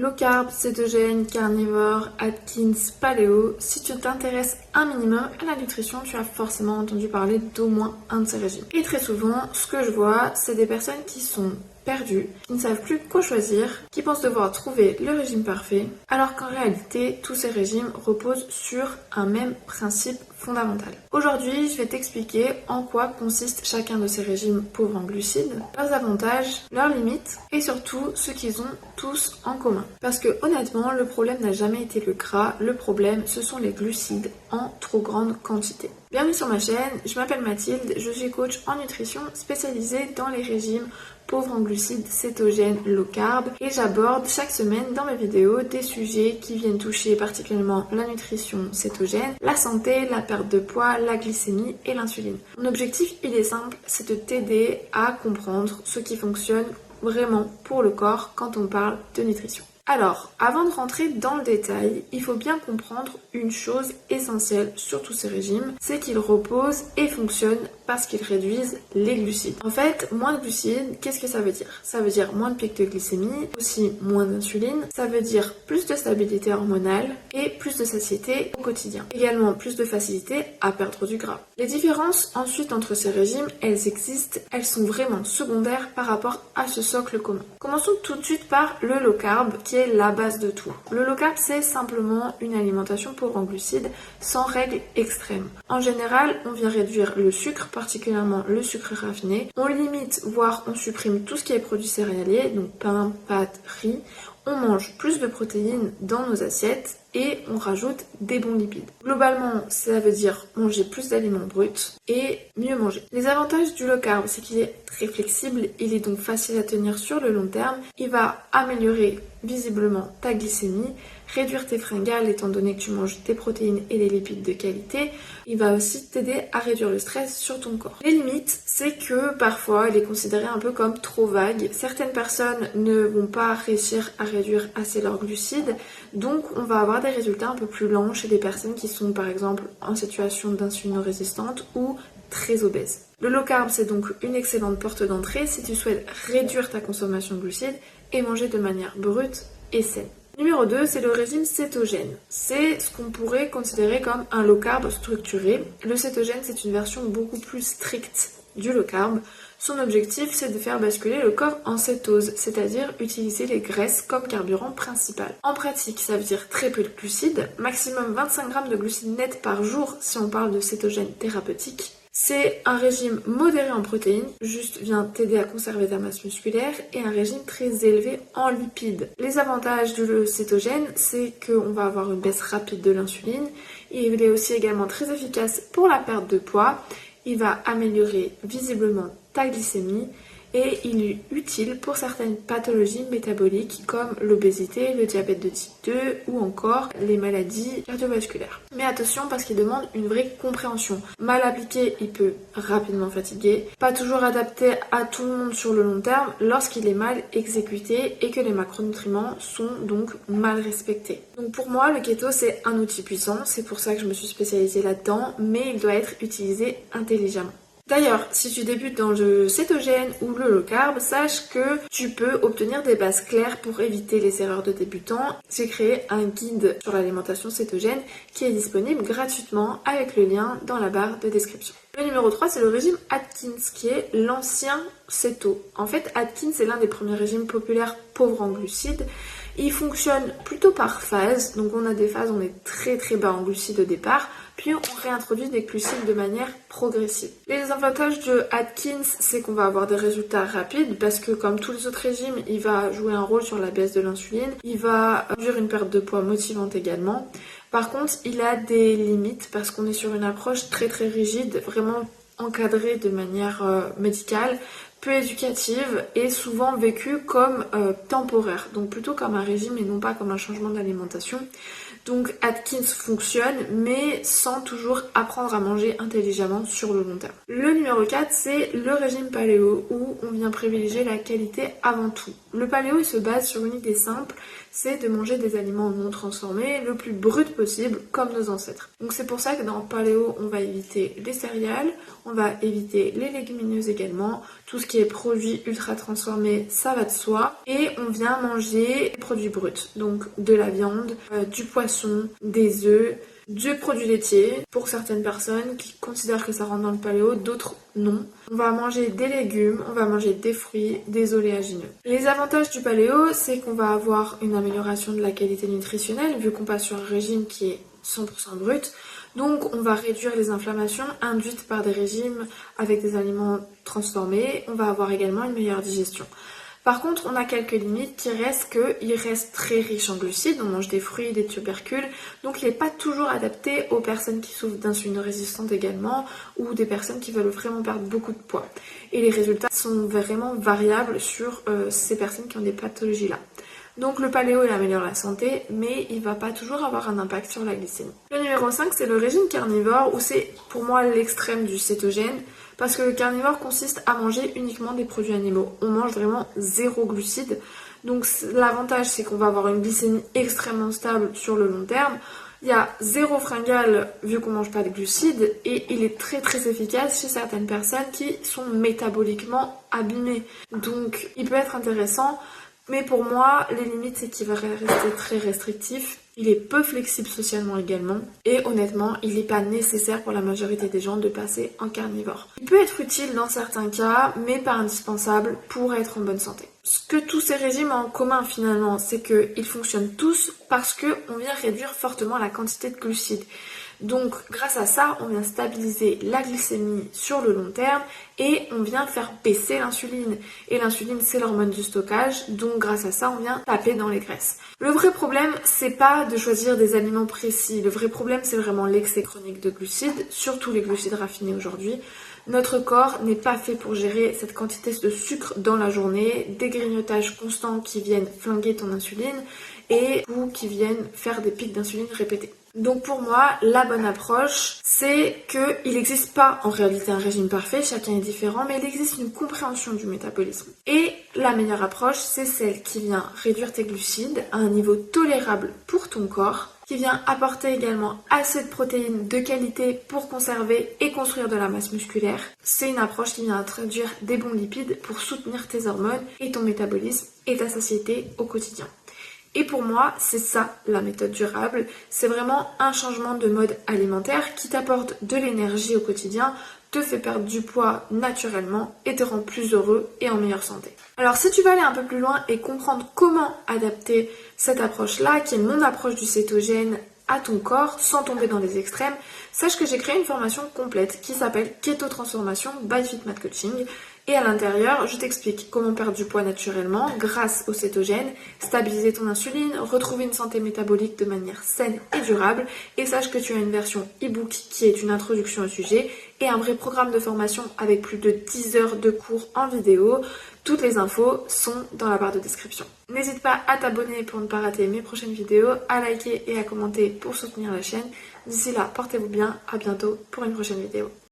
Low carb, cétogène, carnivore, Atkins, paléo. Si tu t'intéresses un minimum à la nutrition, tu as forcément entendu parler d'au moins un de ces régimes. Et très souvent, ce que je vois, c'est des personnes qui sont perdus, qui ne savent plus quoi choisir, qui pensent devoir trouver le régime parfait, alors qu'en réalité, tous ces régimes reposent sur un même principe fondamental. Aujourd'hui, je vais t'expliquer en quoi consiste chacun de ces régimes pauvres en glucides, leurs avantages, leurs limites et surtout ce qu'ils ont tous en commun. Parce que honnêtement, le problème n'a jamais été le gras, le problème ce sont les glucides en trop grande quantité. Bienvenue sur ma chaîne, je m'appelle Mathilde, je suis coach en nutrition spécialisée dans les régimes pauvres en glucides, cétogènes, low carb et j'aborde chaque semaine dans mes vidéos des sujets qui viennent toucher particulièrement la nutrition cétogène, la santé, la perte de poids, la glycémie et l'insuline. Mon objectif il est simple, c'est de t'aider à comprendre ce qui fonctionne vraiment pour le corps quand on parle de nutrition. Alors, avant de rentrer dans le détail, il faut bien comprendre une chose essentielle sur tous ces régimes, c'est qu'ils reposent et fonctionnent parce qu'ils réduisent les glucides. En fait, moins de glucides, qu'est-ce que ça veut dire? Ça veut dire moins de pics de glycémie, aussi moins d'insuline, ça veut dire plus de stabilité hormonale et plus de satiété au quotidien. Également plus de facilité à perdre du gras. Les différences ensuite entre ces régimes, elles existent, elles sont vraiment secondaires par rapport à ce socle commun. Commençons tout de suite par le low carb, qui est la base de tout. Le low carb, c'est simplement une alimentation pauvre en glucides sans règles extrêmes. En général, on vient réduire le sucre, particulièrement le sucre raffiné. On limite, voire on supprime tout ce qui est produit céréalier, donc pain, pâtes, riz. On mange plus de protéines dans nos assiettes et on rajoute des bons lipides. Globalement, ça veut dire manger plus d'aliments bruts et mieux manger. Les avantages du low carb, c'est qu'il est très flexible, il est donc facile à tenir sur le long terme, il va améliorer visiblement ta glycémie, réduire tes fringales étant donné que tu manges des protéines et des lipides de qualité. Il va aussi t'aider à réduire le stress sur ton corps. Les limites, c'est que parfois il est considéré un peu comme trop vague. Certaines personnes ne vont pas réussir à réduire assez leurs glucides, donc on va avoir des résultats un peu plus lents chez des personnes qui sont par exemple en situation d'insulinorésistante ou très obèses. Le low carb, c'est donc une excellente porte d'entrée si tu souhaites réduire ta consommation de glucides et manger de manière brute et saine. Numéro 2, c'est le régime cétogène. C'est ce qu'on pourrait considérer comme un low carb structuré. Le cétogène, c'est une version beaucoup plus stricte du low carb. Son objectif, c'est de faire basculer le corps en cétose, c'est-à-dire utiliser les graisses comme carburant principal. En pratique, ça veut dire très peu de glucides, maximum 25 grammes de glucides nets par jour si on parle de cétogène thérapeutique. C'est un régime modéré en protéines, juste vient t'aider à conserver ta masse musculaire, et un régime très élevé en lipides. Les avantages du cétogène, c'est qu'on va avoir une baisse rapide de l'insuline, et il est aussi également très efficace pour la perte de poids. Il va améliorer visiblement ta glycémie et il est utile pour certaines pathologies métaboliques comme l'obésité, le diabète de type 2 ou encore les maladies cardiovasculaires. Mais attention parce qu'il demande une vraie compréhension. Mal appliqué, il peut rapidement fatiguer, pas toujours adapté à tout le monde sur le long terme lorsqu'il est mal exécuté et que les macronutriments sont donc mal respectés. Donc pour moi, le keto c'est un outil puissant, c'est pour ça que je me suis spécialisée là-dedans, mais il doit être utilisé intelligemment. D'ailleurs, si tu débutes dans le cétogène ou le low carb, sache que tu peux obtenir des bases claires pour éviter les erreurs de débutants. J'ai créé un guide sur l'alimentation cétogène qui est disponible gratuitement avec le lien dans la barre de description. Le numéro 3, c'est le régime Atkins, qui est l'ancien céto. En fait, Atkins est l'un des premiers régimes populaires pauvres en glucides. Il fonctionne plutôt par phase, donc on a des phases où on est très bas en glucides au départ, puis on réintroduit des glucides de manière progressive. Les avantages de Atkins, c'est qu'on va avoir des résultats rapides parce que comme tous les autres régimes, il va jouer un rôle sur la baisse de l'insuline, il va induire une perte de poids motivante également. Par contre, il a des limites parce qu'on est sur une approche très rigide, vraiment encadrée de manière médicale, peu éducative et souvent vécue comme temporaire, donc plutôt comme un régime et non pas comme un changement d'alimentation. Donc Atkins fonctionne, mais sans toujours apprendre à manger intelligemment sur le long terme. Le numéro 4, c'est le régime paléo, où on vient privilégier la qualité avant tout. Le paléo, il se base sur une idée simple, c'est de manger des aliments non transformés le plus brut possible, comme nos ancêtres. Donc c'est pour ça que dans paléo, on va éviter les céréales, on va éviter les légumineuses également, tout ce qui est produits ultra transformés, ça va de soi. Et on vient manger des produits bruts, donc de la viande, du poisson, des œufs, du produit laitier pour certaines personnes qui considèrent que ça rentre dans le paléo, d'autres non. On va manger des légumes, on va manger des fruits, des oléagineux. Les avantages du paléo, c'est qu'on va avoir une amélioration de la qualité nutritionnelle vu qu'on passe sur un régime qui est 100% brut. Donc on va réduire les inflammations induites par des régimes avec des aliments transformés. On va avoir également une meilleure digestion. Par contre, on a quelques limites qui restent qu'il reste très riche en glucides, on mange des fruits, des tubercules, donc il n'est pas toujours adapté aux personnes qui souffrent d'insuline résistante également, ou des personnes qui veulent vraiment perdre beaucoup de poids. Et les résultats sont vraiment variables sur ces personnes qui ont des pathologies là. Donc le paléo, il améliore la santé, mais il va pas toujours avoir un impact sur la glycémie. Le numéro 5, c'est le régime carnivore, où c'est pour moi l'extrême du cétogène, parce que le carnivore consiste à manger uniquement des produits animaux. On mange vraiment zéro glucides, donc l'avantage c'est qu'on va avoir une glycémie extrêmement stable sur le long terme. Il y a zéro fringale vu qu'on mange pas de glucides et il est très très efficace chez certaines personnes qui sont métaboliquement abîmées. Donc il peut être intéressant. Mais pour moi, les limites, c'est qu'il va rester très restrictif. Il est peu flexible socialement également. Et honnêtement, il n'est pas nécessaire pour la majorité des gens de passer en carnivore. Il peut être utile dans certains cas, mais pas indispensable pour être en bonne santé. Ce que tous ces régimes ont en commun finalement, c'est qu'ils fonctionnent tous parce qu'on vient réduire fortement la quantité de glucides. Donc grâce à ça, on vient stabiliser la glycémie sur le long terme et on vient faire baisser l'insuline. Et l'insuline, c'est l'hormone du stockage, donc grâce à ça, on vient taper dans les graisses. Le vrai problème, c'est pas de choisir des aliments précis. Le vrai problème, c'est vraiment l'excès chronique de glucides, surtout les glucides raffinés aujourd'hui. Notre corps n'est pas fait pour gérer cette quantité de sucre dans la journée, des grignotages constants qui viennent flinguer ton insuline ou qui viennent faire des pics d'insuline répétés. Donc pour moi, la bonne approche, c'est qu'il n'existe pas en réalité un régime parfait, chacun est différent, mais il existe une compréhension du métabolisme. Et la meilleure approche, c'est celle qui vient réduire tes glucides à un niveau tolérable pour ton corps, qui vient apporter également assez de protéines de qualité pour conserver et construire de la masse musculaire. C'est une approche qui vient introduire des bons lipides pour soutenir tes hormones et ton métabolisme et ta satiété au quotidien. Et pour moi, c'est ça la méthode durable. C'est vraiment un changement de mode alimentaire qui t'apporte de l'énergie au quotidien, te fait perdre du poids naturellement et te rend plus heureux et en meilleure santé. Alors si tu veux aller un peu plus loin et comprendre comment adapter cette approche-là, qui est mon approche du cétogène à ton corps sans tomber dans les extrêmes, sache que j'ai créé une formation complète qui s'appelle Keto Transformation by FitMat Coaching. Et à l'intérieur, je t'explique comment perdre du poids naturellement grâce au cétogène, stabiliser ton insuline, retrouver une santé métabolique de manière saine et durable. Et sache que tu as une version e-book qui est une introduction au sujet et un vrai programme de formation avec plus de 10 heures de cours en vidéo. Toutes les infos sont dans la barre de description. N'hésite pas à t'abonner pour ne pas rater mes prochaines vidéos, à liker et à commenter pour soutenir la chaîne. D'ici là, portez-vous bien, à bientôt pour une prochaine vidéo.